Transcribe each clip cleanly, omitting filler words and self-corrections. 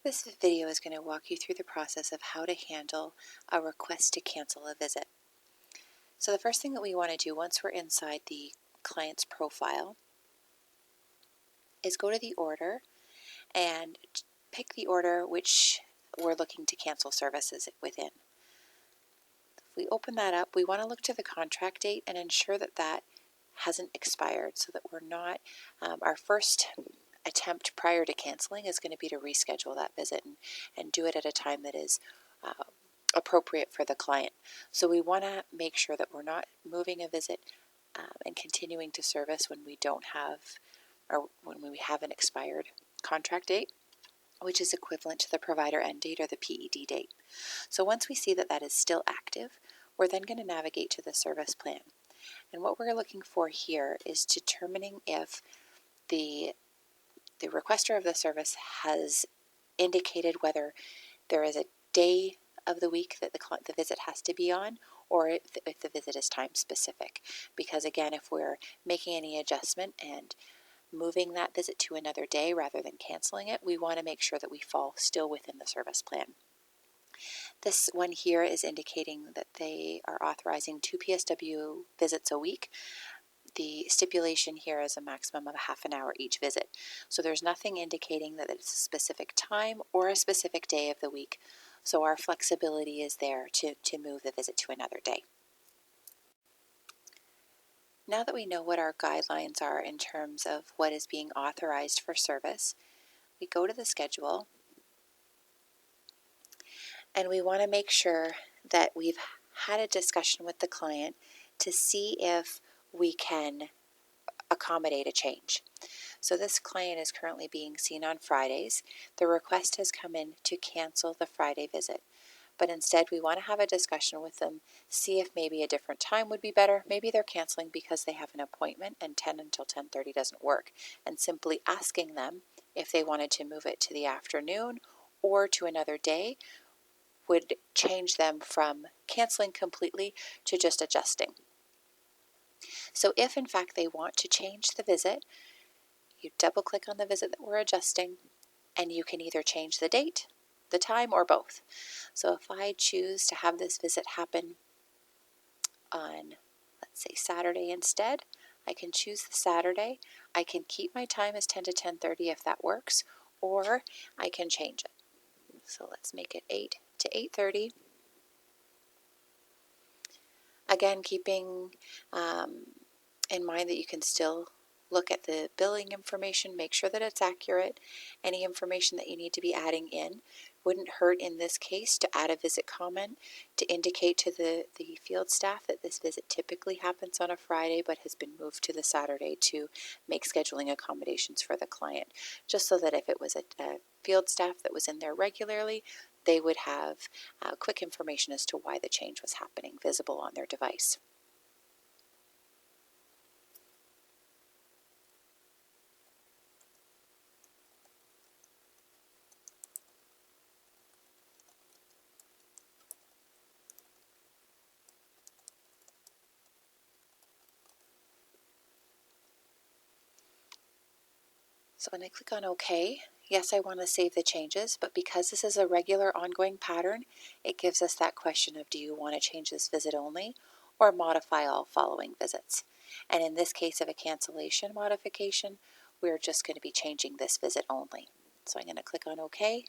This video is going to walk you through the process of how to handle a request to cancel a visit. So the first thing that we want to do once we're inside the client's profile is go to the order and pick the order which we're looking to cancel services within. If we open that up, we want to look to the contract date and ensure that that hasn't expired so that we're not, our first attempt prior to canceling is going to be to reschedule that visit and do it at a time that is appropriate for the client. So we want to make sure that we're not moving a visit and continuing to service when we don't have, or when we have an expired contract date, which is equivalent to the provider end date or the PED date. So once we see that that is still active, we're then going to navigate to the service plan. And what we're looking for here is determining if the requester of the service has indicated whether there is a day of the week that the visit has to be on, or if the visit is time specific. Because again, if we're making any adjustment and moving that visit to another day rather than canceling it, we want to make sure that we fall still within the service plan. This one here is indicating that they are authorizing 2 PSW visits a week. The stipulation here is a maximum of a half an hour each visit. So there's nothing indicating that it's a specific time or a specific day of the week. So our flexibility is there to move the visit to another day. Now that we know what our guidelines are in terms of what is being authorized for service, we go to the schedule and we want to make sure that we've had a discussion with the client to see if we can accommodate a change. So this client is currently being seen on Fridays. The request has come in to cancel the Friday visit, but instead we want to have a discussion with them, see if maybe a different time would be better. Maybe they're canceling because they have an appointment and 10 until 10:30 doesn't work, and simply asking them if they wanted to move it to the afternoon or to another day would change them from canceling completely to just adjusting. So if in fact they want to change the visit, you double click on the visit that we're adjusting and you can either change the date, the time, or both. So if I choose to have this visit happen on, let's say, Saturday instead, I can choose the Saturday. I can keep my time as 10 to 10:30 if that works, or I can change it. So let's make it 8 to 8:30. Again, keeping in mind that you can still look at the billing information, make sure that it's accurate. Any information that you need to be adding in wouldn't hurt in this case to add a visit comment to indicate to the field staff that this visit typically happens on a Friday but has been moved to the Saturday to make scheduling accommodations for the client. Just so that if it was a field staff that was in there regularly, they would have quick information as to why the change was happening visible on their device. So when I click on OK, yes, I want to save the changes, but because this is a regular ongoing pattern, it gives us that question of, do you want to change this visit only or modify all following visits? And in this case of a cancellation modification, we're just going to be changing this visit only. So I'm going to click on OK.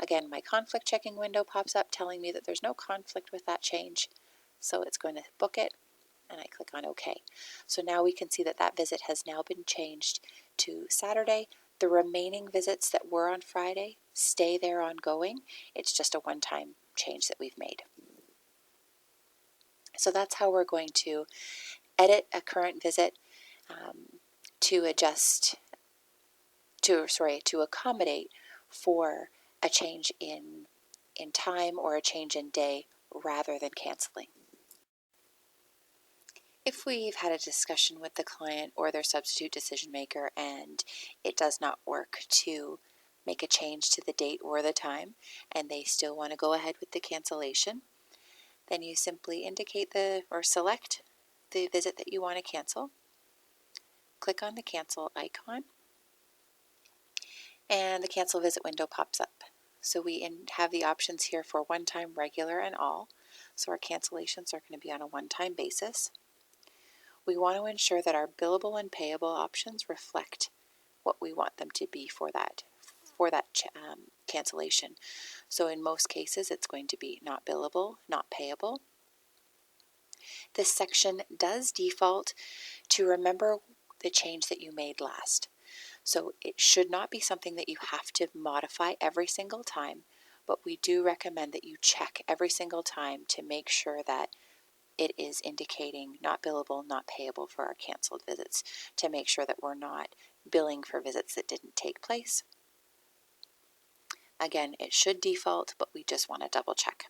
Again, my conflict checking window pops up telling me that there's no conflict with that change. So it's going to book it, and I click on OK. So now we can see that that visit has now been changed to Saturday. The remaining visits that were on Friday stay there ongoing. It's just a one-time change that we've made. So that's how we're going to edit a current visit to accommodate for a change in time or a change in day rather than canceling. If we've had a discussion with the client or their substitute decision maker and it does not work to make a change to the date or the time and they still want to go ahead with the cancellation, then you simply indicate or select the visit that you want to cancel. Click on the cancel icon and the cancel visit window pops up. So we have the options here for one-time, regular, and all. So our cancellations are going to be on a one-time basis. We want to ensure that our billable and payable options reflect what we want them to be for that cancellation. So in most cases, it's going to be not billable, not payable. This section does default to remember the change that you made last. So it should not be something that you have to modify every single time, but we do recommend that you check every single time to make sure that it is indicating not billable, not payable for our canceled visits, to make sure that we're not billing for visits that didn't take place. Again, it should default, but we just want to double check.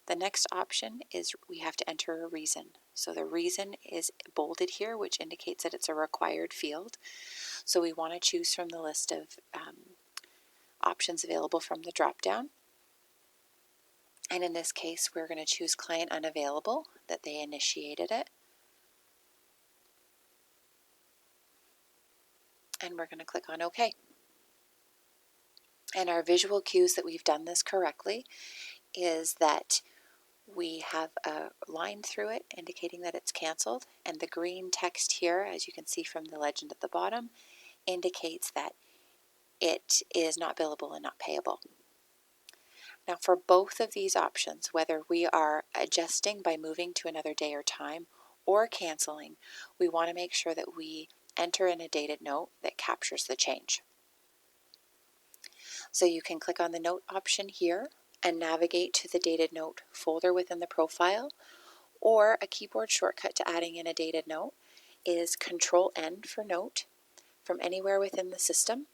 The next option is we have to enter a reason. So the reason is bolded here, which indicates that it's a required field. So we want to choose from the list of options available from the drop-down. And in this case, we're going to choose client unavailable, that they initiated it. And we're going to click on OK. And our visual cues that we've done this correctly is that we have a line through it indicating that it's canceled, and the green text here, as you can see from the legend at the bottom, indicates that it is not billable and not payable. Now for both of these options, whether we are adjusting by moving to another day or time or canceling, we want to make sure that we enter in a dated note that captures the change. So you can click on the note option here and navigate to the dated note folder within the profile, or a keyboard shortcut to adding in a dated note is Control N for note from anywhere within the system.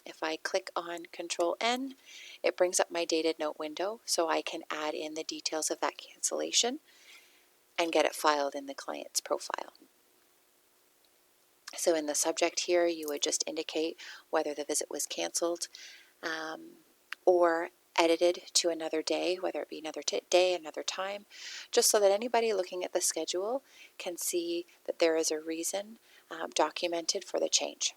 If I click on Control N, it brings up my dated note window so I can add in the details of that cancellation and get it filed in the client's profile. So in the subject here, you would just indicate whether the visit was canceled or edited to another day, whether it be another day, another time, just so that anybody looking at the schedule can see that there is a reason documented for the change.